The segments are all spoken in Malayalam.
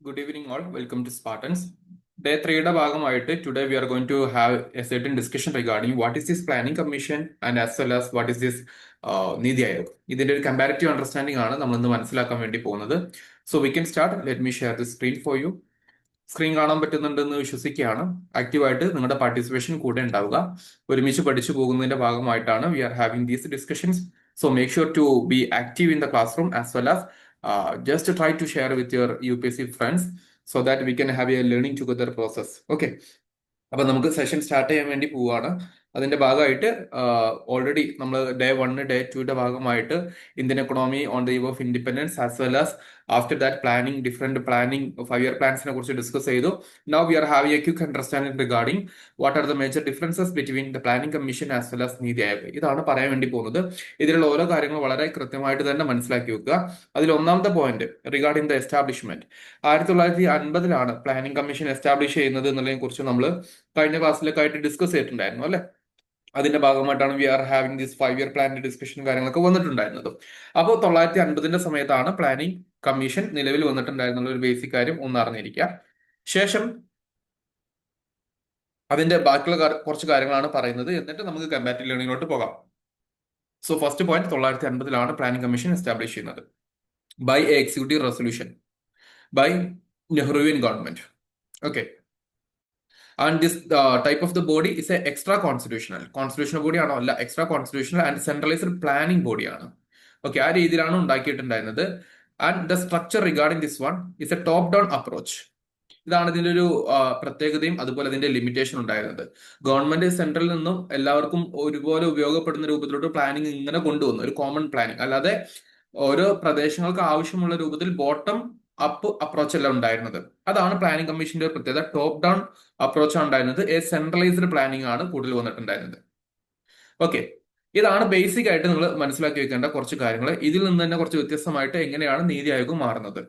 Good evening, all. Welcome to Spartans. Day 3-യുടെ ഭാഗമായിട്ട് today we are going to have a certain discussion regarding what is this planning commission and as well as what is this Niti Aayog. ഇതിന്റെ ഒരു കമ്പാരിറ്റീവ് അണ്ടർസ്റ്റാൻഡിംഗ് ആണ് നമ്മൾ ഇന്ന് മനസ്സിലാക്കാൻ വേണ്ടി പോകുന്നത്. So we can start. Let me share the screen for you. Screen കാണാൻ പറ്റുന്നുണ്ടെന്ന് വിശ്വസിക്കുകയാണ്. ആക്റ്റീവായിട്ട് നിങ്ങളുടെ പാർട്ടിസിപ്പേഷൻ കൂടെ ഉണ്ടാവുക. ഒരുമിച്ച് പഠിച്ചു പോകുന്നതിന്റെ ഭാഗമായിട്ടാണ് we are having these discussions. So make sure to be active in the classroom as well as just try to share with your UPSC friends so that we can have a learning together process. Okay. അപ്പൊ നമുക്ക് സെഷൻ സ്റ്റാർട്ട് ചെയ്യാൻ വേണ്ടി പോവുകയാണ്. അതിന്റെ ഭാഗമായിട്ട് ഓൾറെഡി നമ്മൾ ഡേ 1 ഡേ 2യുടെ ഭാഗമായിട്ട് Indian economy on the eve of independence as well as after that planning different planning 5-year പ്ലാൻസിനെ കുറിച്ച് ഡിസ്കസ് ചെയ്തു. Now we are having A quick understanding regarding what are the major differences between the planning commission as well as NITI Aayog. ഇതാണ് പറയാൻ വേണ്ടി പോകുന്നത്. ഇതിലുള്ള ഓരോ കാര്യങ്ങൾ വളരെ കൃത്യമായിട്ട് തന്നെ മനസ്സിലാക്കി വെക്കുക. അതിൽ ഒന്നാമത്തെ point regarding the establishment. 1950 planning commission establish ചെയ്യുന്നത് എന്നുള്ളതിനെ കുറിച്ച് നമ്മൾ കഴിഞ്ഞ ക്ലാസ്സിലൊക്കെ ആയിട്ട് ഡിസ്കസ് ചെയ്തിട്ടുണ്ടായിരുന്നു അല്ലെ. അതിന്റെ ഭാഗമായിട്ടാണ് we are having this 5-year പ്ലാനിന്റെ ഡിസ്കഷൻ കാര്യങ്ങളൊക്കെ വന്നിട്ടുണ്ടായിരുന്നത്. അപ്പോൾ 1950 സമയത്താണ് പ്ലാനിംഗ് കമ്മീഷൻ നിലവിൽ വന്നിട്ടുണ്ടായിരുന്നുള്ള ഒരു ബേസിക് കാര്യം ഒന്ന് അറിഞ്ഞിരിക്കുക. ശേഷം അതിന്റെ ബാക്കിയുള്ള കുറച്ച് കാര്യങ്ങളാണ് പറയുന്നത്. എന്നിട്ട് നമുക്ക് കമ്പാരിറ്റീവ് ലേണിംഗിലോട്ട് പോകാം. So first point 1950 planning commission establish ചെയ്യുന്നത് by a executive resolution by Nehruvian government. Okay. And this type of the body is a extra constitutional body ആണോ? അല്ല, extra constitutional and centralised planning ബോഡിയാണ്. ഓക്കെ, ആ രീതിയിലാണ് ഉണ്ടാക്കിയിട്ടുണ്ടായിരുന്നത്. And the structure regarding this one is a top down approach. ഇതാണ് ഇതിന്റെ ഒരു പ്രത്യേകതയും അതുപോലെ ഇതിന്റെ ലിമിറ്റേഷൻ ഉണ്ടായിരുന്നത്. ഗവൺമെന്റ് സെൻട്രലിൽ നിന്നും എല്ലാവർക്കും ഒരുപോലെ ഉപയോഗപ്പെടുന്ന രൂപത്തിലോട്ട് പ്ലാനിങ് ഇങ്ങനെ കൊണ്ടുവന്നു, ഒരു കോമൺ പ്ലാനിങ്, അല്ലാതെ ഓരോ പ്രദേശങ്ങൾക്ക് ആവശ്യമുള്ള രൂപത്തിൽ ബോട്ടം അപ്പ് അപ്രോച്ച് അല്ല ഉണ്ടായിരുന്നത്. അതാണ് പ്ലാനിംഗ് കമ്മീഷന്റെ പ്രത്യേകത. ടോപ്പ് ഡൗൺ അപ്രോച്ച് ആണ് ഉണ്ടായിരുന്നത്. എ സെൻട്രലൈസ്ഡ് പ്ലാനിംഗ് ആണ് കൂടുതൽ വന്നിട്ടുണ്ടായിരുന്നത്. ഓക്കെ, ഇതാണ് ബേസിക് ആയിട്ട് നിങ്ങൾ മനസ്സിലാക്കി വെക്കേണ്ട കുറച്ച് കാര്യങ്ങൾ. ഇതിൽ നിന്ന് തന്നെ കുറച്ച് വ്യത്യസ്തമായിട്ട് എങ്ങനെയാണ് നീതി ആയോഗ് മാറുന്നത്.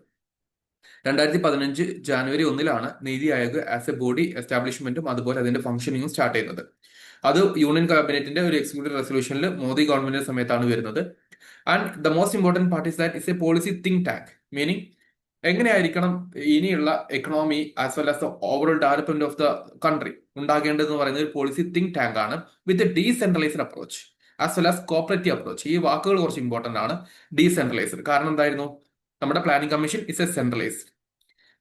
2015 January 1 NITI Aayog as A body എസ്റ്റാബ്ലിഷ്മെന്റും അതുപോലെ അതിന്റെ ഫംഗ്ഷനിങ്ങും സ്റ്റാർട്ട് ചെയ്യുന്നത്. അത് യൂണിയൻ ക്യാബിനറ്റിന്റെ ഒരു എക്സിക്യൂട്ടീവ് റെസൊല്യൂഷനിൽ മോദി ഗവൺമെന്റിന്റെ സമയത്താണ് വരുന്നത്. And the most important part is that is a policy think tank. Meaning എങ്ങനെയായിരിക്കണം ഇനിയുള്ള economy as well as the overall development of the country ഉണ്ടാകേണ്ടതെന്ന് പറയുന്ന ഒരു പോളിസി തിങ്ക് ടാങ്ക് ആണ് with decentralised approach as well as cooperative approach. ഈ വാക്കുകൾ കുറച്ച് ഇമ്പോർട്ടന്റ് ആണ്. ഡീസെൻട്രലൈസ്ഡ് കാരണം എന്തായിരുന്നു? നമ്മുടെ planning commission is a centralised.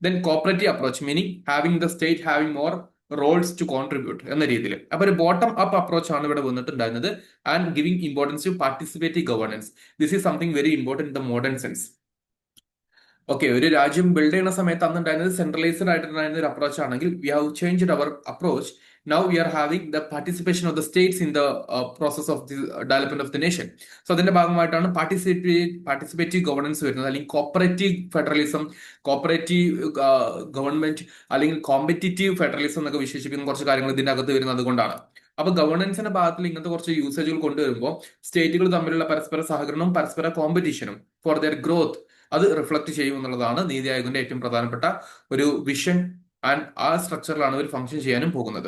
Then cooperative approach meaning having the state having more roles to contribute എന്ന രീതിയിൽ. അപ്പൊ ഒരു ബോട്ടം അപ്പ് അപ്രോച്ച് ആണ് ഇവിടെ വന്നിട്ടുണ്ടായിരുന്നത്. And giving importance to participative governance. This is something very important in the modern sense. Okay, ഒരു രാജ്യം ബിൽഡ് ചെയ്യുന്ന സമയത്ത് അന്നുണ്ടായിരുന്നത് സെൻട്രലൈസ്ഡ് ആയിട്ടുണ്ടായിരുന്ന ഒരു അപ്രോച്ച് ആണെങ്കിൽ we have changed our approach. Now we are having the participation of the states in the process of the development of the nation. So അതിന്റെ ഭാഗമായിട്ടാണ് പാർട്ടിസിപ്പേറ്റീവ് ഗവർണൻസ് വരുന്നത്, അല്ലെങ്കിൽ കോപ്പറേറ്റീവ് ഫെഡറലിസം, കോപ്പറേറ്റീവ് ഗവൺമെന്റ്, അല്ലെങ്കിൽ കോമ്പറ്റീറ്റീവ് ഫെഡറലിസം എന്നൊക്കെ വിശേഷിപ്പിക്കുന്ന കുറച്ച് കാര്യങ്ങൾ ഇതിന്റെ അകത്ത് വരുന്നത് അതുകൊണ്ടാണ്. അപ്പൊ ഗവർണൻസിന്റെ ഭാഗത്തിൽ ഇങ്ങനത്തെ കുറച്ച് യൂസേജുകൾ കൊണ്ടുവരുമ്പോൾ സ്റ്റേറ്റുകൾ തമ്മിലുള്ള പരസ്പര സഹകരണവും പരസ്പര കോമ്പറ്റീഷനും ഫോർ ദെയർ ഗ്രോത്ത് അത് റിഫ്ലക്ട് ചെയ്യും എന്നുള്ളതാണ് നീതി ആയോഗിന്റെ ഏറ്റവും പ്രധാനപ്പെട്ട ഒരു വിഷൻ. ആൻഡ് ആ സ്ട്രക്ചറിലാണ് ഒരു ഫംഗ്ഷൻ ചെയ്യാനും പോകുന്നത്.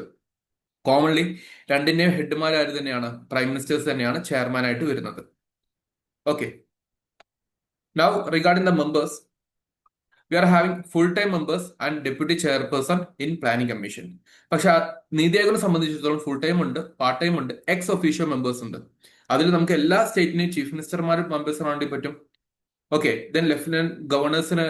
കോമൺലി രണ്ടിന്റെയും ഹെഡ്മാരാര് തന്നെയാണ്, പ്രൈം മിനിസ്റ്റേഴ്സ് തന്നെയാണ് ചെയർമാൻ ആയിട്ട് വരുന്നത്. Okay, now regarding the members, we are having full time members and deputy chairperson in planning commission. പക്ഷെ നീതി ആയോഗിനെ സംബന്ധിച്ചിടത്തോളം ഫുൾ ടൈം ഉണ്ട്, പാർട്ട് ടൈം ഉണ്ട്, എക്സ് ഒഫീഷ്യോ മെമ്പേഴ്സ് ഉണ്ട്. അതിൽ നമുക്ക് എല്ലാ സ്റ്റേറ്റിനെയും ചീഫ് മിനിസ്റ്റർമാരും മെമ്പേഴ്സ് കാണേണ്ടി പറ്റും. ഓക്കെ, ദെൻ ലെഫ്റ്റനന്റ് ഗവർണേഴ്സിന്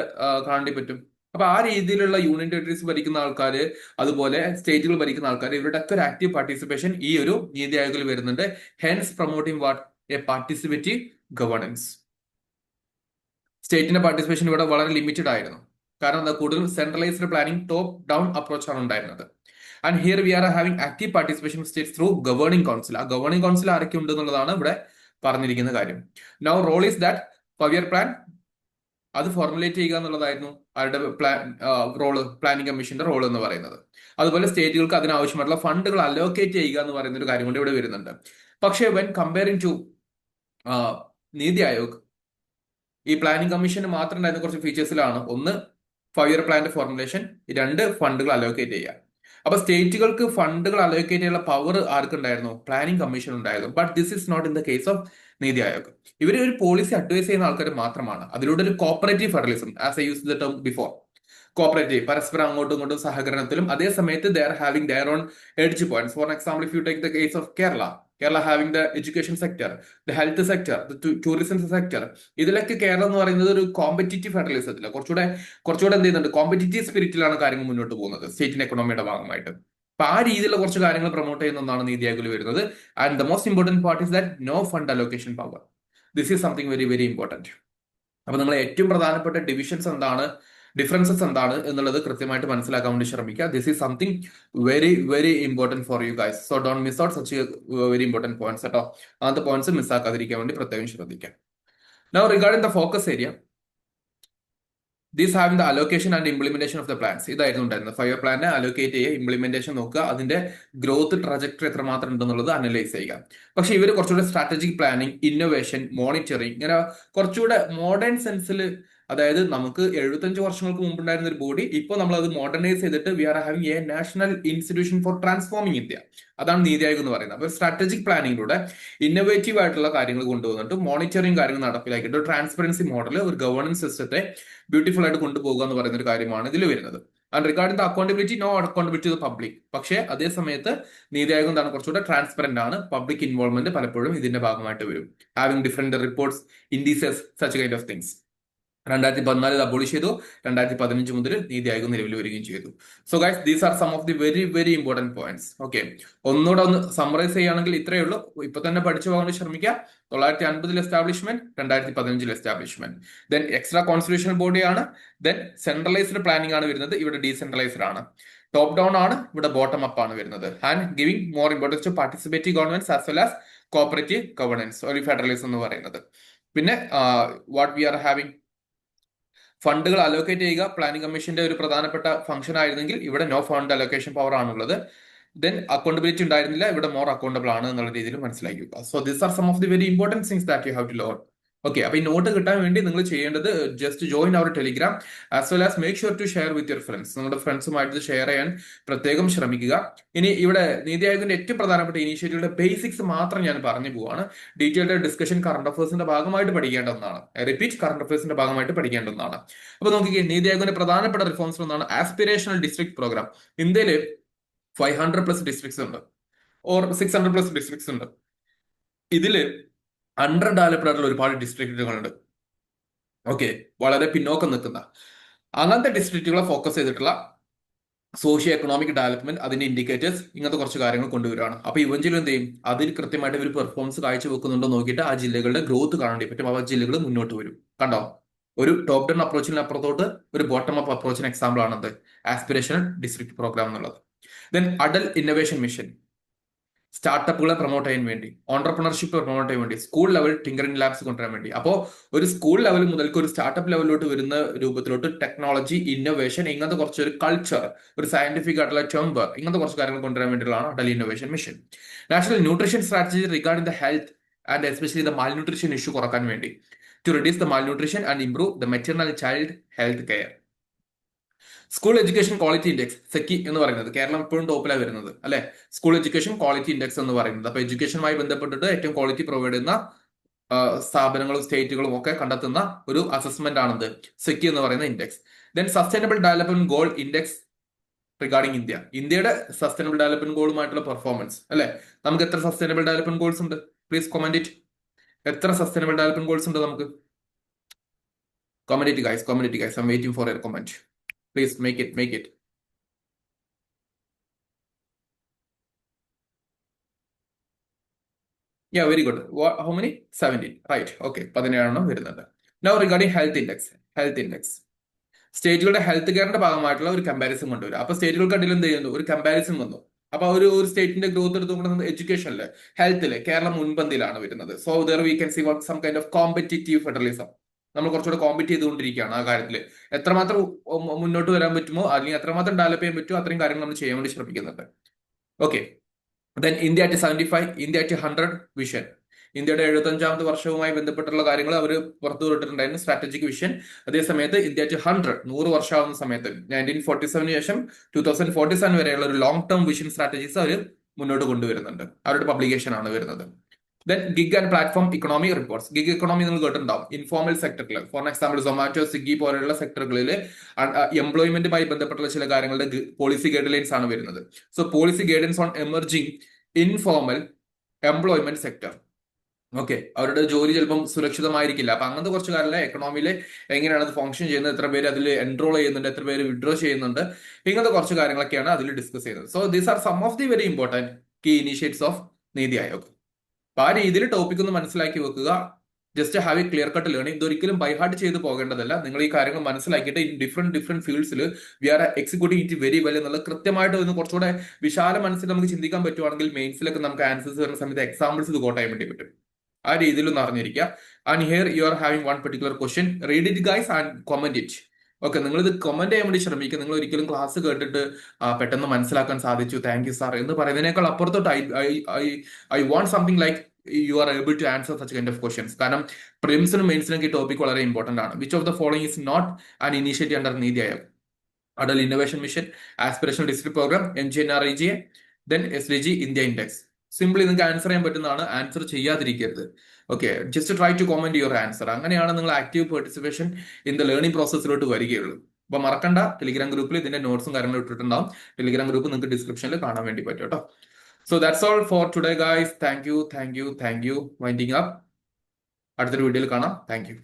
കാണേണ്ടി പറ്റും. അപ്പൊ ആ രീതിയിലുള്ള യൂണിയൻ ടെറിട്ടറീസ് ഭരിക്കുന്ന ആൾക്കാർ, അതുപോലെ സ്റ്റേറ്റുകൾ ഭരിക്കുന്ന ആൾക്കാർ, ഇവരുടെ ഒക്കെ ഒരു ആക്റ്റീവ് പാർട്ടിസിപ്പേഷൻ ഈ ഒരു നീതി ആയോഗിൽ വരുന്നുണ്ട്. Hence promoting what a participative governance. സ്റ്റേറ്റിന്റെ പാർട്ടിസിപ്പേഷൻ ഇവിടെ വളരെ ലിമിറ്റഡ് ആയിരുന്നു. കാരണം എന്താ, കൂടുതലും centralised planning top down approach ആണ് ഉണ്ടായിരുന്നത്. And here we are having active participation states through governing council. ആ ഗവേണിംഗ് കൗൺസിൽ ആരൊക്കെ ഉണ്ട് എന്നുള്ളതാണ് ഇവിടെ പറഞ്ഞിരിക്കുന്ന കാര്യം. Now role is that 5-year plan അത് ഫോർമുലേറ്റ് ചെയ്യുക എന്നുള്ളതായിരുന്നു അവരുടെ റോള്, പ്ലാനിംഗ് കമ്മീഷന്റെ റോൾ എന്ന് പറയുന്നത്. അതുപോലെ സ്റ്റേറ്റുകൾക്ക് അതിനാവശ്യമായിട്ടുള്ള ഫണ്ടുകൾ അലോക്കേറ്റ് ചെയ്യുക എന്ന് പറയുന്ന ഒരു കാര്യം കൊണ്ട് ഇവിടെ വരുന്നുണ്ട്. പക്ഷേ when comparing to NITI Aayog, ഈ പ്ലാനിംഗ് കമ്മീഷന് മാത്രം ഉണ്ടായിരുന്ന കുറച്ച് ഫീച്ചേഴ്സിലാണ്. ഒന്ന്, 5-year പ്ലാന്റെ ഫോർമുലേഷൻ. 2, ഫണ്ടുകൾ അലോക്കേറ്റ് ചെയ്യുക. അപ്പൊ സ്റ്റേറ്റുകൾക്ക് ഫണ്ടുകൾ അലോക്കേറ്റ് ചെയ്യാനുള്ള പവർ ആർക്കുണ്ടായിരുന്നു? പ്ലാനിംഗ് കമ്മീഷൻ ഉണ്ടായിരുന്നു. But this is not in the case of Niti Aayog. ഇവർ ഒരു പോളിസി അഡ്വൈസ് ചെയ്യുന്ന ആൾക്കാർ മാത്രമാണ്. അതിലൂടെ ഒരു cooperative federalism, as I use the term before, cooperative, പരസ്പരം അങ്ങോട്ടും ഇങ്ങോട്ടും സഹകരണത്തിലും, അതേ സമയത്ത് they are having there on edge points. For example, if you take the case of Kerala having the education sector, the health sector, the tourism sector. ഇതിലൊക്കെ കേരളം എന്ന് പറയുന്നത് ഒരു കോമ്പറ്റീറ്റീവ് ഫെഡറലിസത്തിൽ കുറച്ചുകൂടെ എന്ത് ചെയ്യുന്നുണ്ട്, കോമ്പറ്റീറ്റീവ് സ്പിരിറ്റിലാണ് കാര്യങ്ങൾ മുന്നോട്ട് പോകുന്നത് സ്റ്റേറ്റിന്റെ എക്കണോമിയുടെ ഭാഗമായിട്ട്. അപ്പൊ ആ രീതിയിലുള്ള കുറച്ച് കാര്യങ്ങൾ പ്രൊമോട്ട് ചെയ്യുന്ന ഒന്നാണ് നീതി ആയോഗിൽ വരുന്നത്. And the most important part is that no fund allocation power. This is something very very important. അപ്പൊ നിങ്ങൾ ഏറ്റവും പ്രധാനപ്പെട്ട ഡിവിഷൻസ് എന്താണ്, ഡിഫറൻസസ് എന്താണ് എന്നുള്ളത് കൃത്യമായിട്ട് മനസ്സിലാക്കാൻ വേണ്ടി ശ്രമിക്കുക. This is something very very important for you guys. So don't miss out such very important points കേട്ടോ. അങ്ങനത്തെ പോയിന്റ്സ് മിസ്സാക്കാതിരിക്കാൻ വേണ്ടി പ്രത്യേകം ശ്രദ്ധിക്കാം. Now regarding the focus area, these having the allocation and implementation of the plans. ഇതായിരുന്നു ഉണ്ടായിരുന്നത്. 5 പ്ലാനെ അലോക്കേറ്റ് ചെയ്യുക, ഇംപ്ലിമെന്റേഷൻ നോക്കുക, അതിന്റെ ഗ്രോത്ത് ട്രജക്ടറി എത്രമാത്രം ഉണ്ടെന്നുള്ളത് അനലൈസ് ചെയ്യുക. പക്ഷെ ഇവർ കുറച്ചുകൂടെ സ്ട്രാറ്റജിക് പ്ലാനിങ്, ഇന്നോവേഷൻ, മോണിറ്ററിങ്, ഇങ്ങനെ കുറച്ചുകൂടെ മോഡേൺ സെൻസിൽ, അതായത് നമുക്ക് 75 വർഷങ്ങൾക്ക് മുമ്പ് ഉണ്ടായിരുന്ന ഒരു ബോഡി ഇപ്പോൾ നമ്മൾ അത് മോഡേണൈസ് ചെയ്തിട്ട് we are having a national institution for transforming India. അതാണ് നീതി ആയോഗ് എന്ന് പറയുന്നത്. അപ്പോൾ സ്ട്രാറ്റജിക് പ്ലാനിങ്ങിലൂടെ ഇന്നോവേറ്റീവ് ആയിട്ടുള്ള കാര്യങ്ങൾ കൊണ്ടുവന്നിട്ട് മോണിറ്ററിംഗ് കാര്യങ്ങൾ നടപ്പിലാക്കിയിട്ട് ട്രാൻസ്പെറൻസി മോഡൽ, ഒരു ഗവേണൻസ് സിസ്റ്റത്തെ ബ്യൂട്ടിഫുൾ ആയിട്ട് കൊണ്ടുപോകുക എന്ന് പറയുന്ന ഒരു കാര്യമാണ് ഇതിൽ വരുന്നത്. And regarding the accountability, no accountability to the public. പക്ഷേ അതേ സമയത്ത് നീതി ആയോഗ് എന്താണ്, കുറച്ചുകൂടെ ട്രാൻസ്പെറന്റ് ആണ്. പബ്ലിക് ഇൻവോൾവ്മെന്റ് പലപ്പോഴും ഇതിന്റെ ഭാഗമായിട്ട് വരും. Having different reports, indices, such kind of things. 2014 abolish ചെയ്തു. 2015 മുതൽ നീതി ആയോഗ് നിലവിൽ വരികയും ചെയ്തു. So guys, these are some of the very very important points. Okay, ഒന്നുകൂടെ ഒന്ന് സമ്മറൈസ് ചെയ്യുകയാണെങ്കിൽ ഇത്രയേ ഉള്ളൂ. ഇപ്പൊ തന്നെ പഠിച്ചു പോകാൻ ശ്രമിക്കുക. 950 establishment, 2015 establishment. Then extra constitutional ബോഡിയാണ്. ദെൻ സെൻട്രലൈസ്ഡ് പ്ലാനിംഗ് ആണ് വരുന്നത്, ഇവിടെ ഡീസെൻട്രലൈസ്ഡ് ആണ്. ടോപ്പ് ഡൗൺ ആണ്, ഇവിടെ ബോട്ടം അപ്പ് ആണ് വരുന്നത്. And giving more importance to participative governments as well as cooperative governance, ഒരു ഫെഡറലിസം എന്ന് പറയുന്നത്. പിന്നെ വാട്ട് വി ആർ ഹാവിംഗ്, ഫണ്ടുകൾ അലോക്കേറ്റ് ചെയ്യുക പ്ലാനിംഗ് കമ്മീഷന്റെ ഒരു പ്രധാനപ്പെട്ട ഫംഗ്ഷൻ ആയിരുന്നെങ്കിൽ ഇവിടെ നോ ഫണ്ട് അലോക്കേഷൻ പവർ ആണുള്ളത്. ദെൻ അക്കൗണ്ടബിലിറ്റി ഉണ്ടായിരുന്നില്ല, ഇവിടെ മോർ അക്കൗണ്ടബിൾ ആണ് എന്നുള്ള രീതിയിൽ മനസ്സിലാക്കുക. So these are some of the very important things that you have to learn. Okay, അപ്പൊ ഈ നോട്ട് കിട്ടാൻ വേണ്ടി നിങ്ങൾ ചെയ്യേണ്ടത് just join our Telegram as well as make sure to share with your friends. നിങ്ങളുടെ ഫ്രണ്ട്സുമായിട്ട് ഷെയർ ചെയ്യാൻ പ്രത്യേകം ശ്രമിക്കുക. ഇനി ഇവിടെ നീതി ആയോഗിന്റെ ഏറ്റവും പ്രധാനപ്പെട്ട ഇനീഷ്യേറ്റീവിന്റെ ബേസിക്സ് മാത്രം ഞാൻ പറഞ്ഞു പോവാണ്. ഡീറ്റെയിൽഡ് ഡിസ്കഷൻ കറണ്ട് അഫയേഴ്സിന്റെ ഭാഗമായിട്ട് പഠിക്കേണ്ട ഒന്നാണ്. റിപ്പീറ്റ്, കറണ്ട് അഫയേഴ്സിന്റെ ഭാഗമായിട്ട് പഠിക്കേണ്ട ഒന്നാണ്. അപ്പൊ നോക്കിക്കേ, നീതി ആയോഗിന്റെ പ്രധാനപ്പെട്ട റിഫോംസ് ഒന്നാണ് ആസ്പിറേഷണൽ ഡിസ്ട്രിക്ട് പ്രോഗ്രാം. ഇന്ത്യയിൽ 500+ ഡിസ്ട്രിക്ട്സ് ഉണ്ട്, ഓർ 600+ ഡിസ്ട്രിക്ട്സ് ഉണ്ട്. ഇതില് അണ്ടർ ഡെവലപ്ഡ് ആയിട്ടുള്ള ഒരുപാട് ഡിസ്ട്രിക്റ്റുകളുണ്ട്. ഓക്കെ, വളരെ പിന്നോക്കം നിൽക്കുന്ന അങ്ങനത്തെ ഡിസ്ട്രിക്റ്റുകളെ ഫോക്കസ് ചെയ്തിട്ടുള്ള സോഷ്യോ എക്കണോമിക് ഡെവലപ്മെന്റ്, അതിന്റെ ഇൻഡിക്കേറ്റേഴ്സ്, ഇങ്ങനത്തെ കുറച്ച് കാര്യങ്ങൾ കൊണ്ടുവരികയാണ്. അപ്പൊ ഇവഞ്ചലും എന്ത് ചെയ്യും, അതിൽ കൃത്യമായിട്ട് ഒരു പെർഫോമൻസ് കാഴ്ചവെക്കുന്നുണ്ടോ നോക്കിയിട്ട് ആ ജില്ലകളുടെ ഗ്രോത്ത് കാണേണ്ടി പറ്റും. ആ ജില്ലകൾ മുന്നോട്ട് വരും. കണ്ടോ, ഒരു ടോപ്പ് ഡൗൺ അപ്രോച്ചിന് അപ്പുറത്തോട്ട് ഒരു ബോട്ടം അപ്പ് അപ്രോച്ചിന് എക്സാമ്പിൾ ആണത് ആസ്പിറേഷണൽ ഡിസ്ട്രിക്ട് പ്രോഗ്രാം എന്നുള്ളത്. ദെൻ അഡൽ ഇന്നോവേഷൻ മിഷൻ, സ്റ്റാർട്ടപ്പുകളെ പ്രൊമോട്ട് ചെയ്യാൻ വേണ്ടി, ഓണ്ടർപ്രണർഷിപ്പ് പ്രൊമോട്ട് ചെയ്യാൻ വേണ്ടി, സ്കൂൾ ലെവൽ ടിങ്കറിംഗ് ലാബ്സ് കൊണ്ടുവരാൻ വേണ്ടി. അപ്പോൾ ഒരു സ്കൂൾ ലെവൽ മുതൽക്ക് ഒരു സ്റ്റാർട്ടപ്പ് ലെവലിലോട്ട് വരുന്ന രൂപത്തിലോട്ട് ടെക്നോളജി, ഇന്നോവേഷൻ, ഇങ്ങനത്തെ കുറച്ച് ഒരു കൾച്ചർ, ഒരു സയന്റിഫിക് ആയിട്ടുള്ള ടെമ്പർ, ഇങ്ങനത്തെ കുറച്ച് കാര്യങ്ങൾ കൊണ്ടുവരാൻ വേണ്ടിയുള്ളതാണ് Atal innovation mission. National nutrition strategy regarding the health and especially the malnutrition issue കുറക്കാൻ വേണ്ടി, to reduce the malnutrition and improve the maternal child health care. School education quality index, SEQI എന്ന് പറയുന്നത്, കേരളം ഇപ്പോഴും ടോപ്പിലാണ് വരുന്നത് അല്ലെ. സ്കൂൾ എഡ്യൂക്കേഷൻ ക്വാളിറ്റി ഇൻഡെക്സ് എന്ന് പറയുന്നത്, അപ്പൊ എഡ്യൂക്കേഷനുമായി ബന്ധപ്പെട്ടിട്ട് ഏറ്റവും ക്വാളിറ്റി പ്രൊവൈഡ് ചെയ്യുന്ന സ്ഥാപനങ്ങളും സ്റ്റേറ്റുകളും ഒക്കെ കണ്ടെത്തുന്ന ഒരു അസസ്മെന്റ് ആണത് സെക്കി എന്ന് പറയുന്ന index. Then sustainable development goal index regarding India, ഇന്ത്യയുടെ സസ്റ്റൈനബിൾ ഡെവലപ്മെന്റ് ഗോളുമായിട്ടുള്ള പെർഫോമൻസ് അല്ലെ. നമുക്ക് എത്ര സസ്റ്റൈനബിൾ ഡെവലപ്മെന്റ് ഗോൾസ് ഉണ്ട്? Please comment it. എത്ര സസ്റ്റൈനബിൾ ഡെവലപ്മെന്റ് ഗോൾസ് ഉണ്ട് നമുക്ക്? Comment it guys, comment it guys. I M waiting for your comment. Please make it. Yeah, very good. How many? 17. Right. Okay. 17 വരുന്നത്. Now regarding health index. സ്റ്റേറ്റുകളുടെ ഹെൽത്ത് കെയറിന്റെ ഭാഗമായിട്ടുള്ള ഒരു കമ്പാരിസൺ കൊണ്ടുവരും. അപ്പൊ സ്റ്റേറ്റുകൾക്ക് അടിയിൽ എന്ത് ചെയ്യുന്നു, ഒരു കമ്പാരിസൺ വന്നു. അപ്പൊ ഒരു സ്റ്റേറ്റിന്റെ ഗ്രോത്ത് എടുത്തുകൊണ്ട് എഡ്യൂക്കേഷനില്, ഹെൽത്തില് കേരളം മുൻപന്തിയിലാണ് വരുന്നത്. So there we can see what some kind of competitive federalism. നമ്മൾ കുറച്ചുകൂടെ കോമ്പറ്റ് ചെയ്തുകൊണ്ടിരിക്കുകയാണ് ആ കാര്യത്തിൽ. എത്രമാത്രം മുന്നോട്ട് വരാൻ പറ്റുമോ, അല്ലെങ്കിൽ എത്രമാത്രം ഡെവലപ്പ് ചെയ്യാൻ പറ്റുമോ അത്രയും കാര്യങ്ങൾ നമ്മൾ ചെയ്യാൻ വേണ്ടി ശ്രമിക്കുന്നുണ്ട്. Okay, then India at 75, India at 100 vision. ഇന്ത്യയുടെ 75ാമത്തെ വർഷവുമായി ബന്ധപ്പെട്ടുള്ള കാര്യങ്ങൾ അവർ പുറത്തു വിട്ടിട്ടുണ്ടായിരുന്നു, സ്ട്രാറ്റജിക് വിഷൻ. അതേസമയത്ത് ഇന്ത്യ അറ്റ് 100 വർഷമാവുന്ന സമയത്ത് 1947 ശേഷം 2047 വരെയുള്ള ഒരു ലോങ് ടേം വിഷൻ സ്ട്രാറ്റജീസ് അവർ മുന്നോട്ട് കൊണ്ടുവരുന്നുണ്ട്. അവരുടെ പബ്ലിക്കേഷൻ ആണ് വരുന്നത്. Then gig and platform economy reports. Gig economy നിങ്ങൾ കേട്ടിട്ടുണ്ടാവും. ഇൻഫോർമൽ സെക്ടറിൽ, ഫോർ എക്സാമ്പിൾ സൊമാറ്റോ, സ്വിഗ്ഗി പോലെയുള്ള സെക്ടറുകളിൽ എംപ്ലോയ്മെന്റുമായി ബന്ധപ്പെട്ടുള്ള ചില കാര്യങ്ങളുടെ പോളിസി ഗൈഡ് ലൈൻസ് ആണ് വരുന്നത്. So policy guidance on emerging informal employment sector. Okay, അവരുടെ ജോലി ചിലപ്പം സുരക്ഷിതമായിരിക്കില്ല. അപ്പൊ അങ്ങനത്തെ കുറച്ച് കാര്യമില്ല, എക്കണോമിയിൽ എങ്ങനെയാണ് അത് ഫംഗ്ഷൻ ചെയ്യുന്നത്, എത്ര പേര് അതിൽ എൻറോൾ ചെയ്യുന്നുണ്ട്, എത്ര പേര് വിഡ്രോ ചെയ്യുന്നുണ്ട്, ഇങ്ങനത്തെ കുറച്ച് കാര്യങ്ങളൊക്കെയാണ് അതിൽ ഡിസ്കസ് ചെയ്യുന്നത്. So these are some of the very important key initiatives of Niti Aayog. അപ്പൊ ആ രീതിയിൽ ടോപ്പിക് ഒന്ന് മനസ്സിലാക്കി വെക്കുക. Just have a clear cut learning. ഇതൊരിക്കലും ബൈഹാർട്ട് ചെയ്ത് പോകേണ്ടതല്ല. നിങ്ങൾ ഈ കാര്യങ്ങൾ മനസ്സിലാക്കിയിട്ട് ഇൻ ഡിഫറെന്റ് ഫീൽഡ്സിൽ we are executing it very well എന്നുള്ളത് കൃത്യമായിട്ട് ഒന്ന് കുറച്ചുകൂടെ വിശാല മനസ്സിൽ നമുക്ക് ചിന്തിക്കാൻ പറ്റുവാണെങ്കിൽ മെയിൻസിലൊക്കെ നമുക്ക് ആൻസേഴ്സ് വരുന്ന സമയത്ത് എക്സാമ്പിൾസ് ഇത് കോട്ട് ചെയ്യാൻ വേണ്ടി പറ്റും. ആ രീതിയിൽ ഒന്ന് അറിഞ്ഞിരിക്കുക. And here you are having one particular question, read it guys and comment it. Okay, നിങ്ങൾ ഇത് കമന്റ് ചെയ്യാൻ വേണ്ടി ശ്രമിക്കുക. നിങ്ങൾ ഒരിക്കലും ക്ലാസ് കേട്ടിട്ട് പെട്ടെന്ന് മനസ്സിലാക്കാൻ സാധിച്ചു, താങ്ക് യു സാർ എന്ന് പറയുന്നതിനേക്കാൾ അപ്പുറത്തോട്ട് I want something like you are able to answer such kind of questions. കാരണം പ്രിലിംസിനും മെയിൻസിനും ഈ ടോപ്പിക് വളരെ ഇമ്പോർട്ടന്റ് ആണ്. Which of the following is not an initiative under Niti Aayog? Atal innovation mission, aspirational district programme, MGNREGA, then SDG, India index. Simply നിങ്ങൾക്ക് ആൻസർ ചെയ്യാൻ പറ്റുന്നതാണ്, ആൻസർ ചെയ്യാതിരിക്കരുത്. Okay, just try to comment your answer. അങ്ങനെയാണ് നിങ്ങൾ active participation in the learning പ്രോസസ്സിലോട്ട് വരികയുള്ളൂ. അപ്പൊ മറക്കണ്ട, ടെലിഗ്രാം ഗ്രൂപ്പിൽ ഇതിന്റെ നോട്ട്സും കാര്യങ്ങളും ഇട്ടിട്ടുണ്ടാവും. ടെലിഗ്രാം ഗ്രൂപ്പ് നിങ്ങൾക്ക് ഡിസ്ക്രിപ്ഷനിൽ കാണാൻ വേണ്ടി പറ്റും കേട്ടോ. So that's all for today guys. Thank you. Winding up. അടുത്തൊരു വീഡിയോയിൽ കാണാം. Thank you.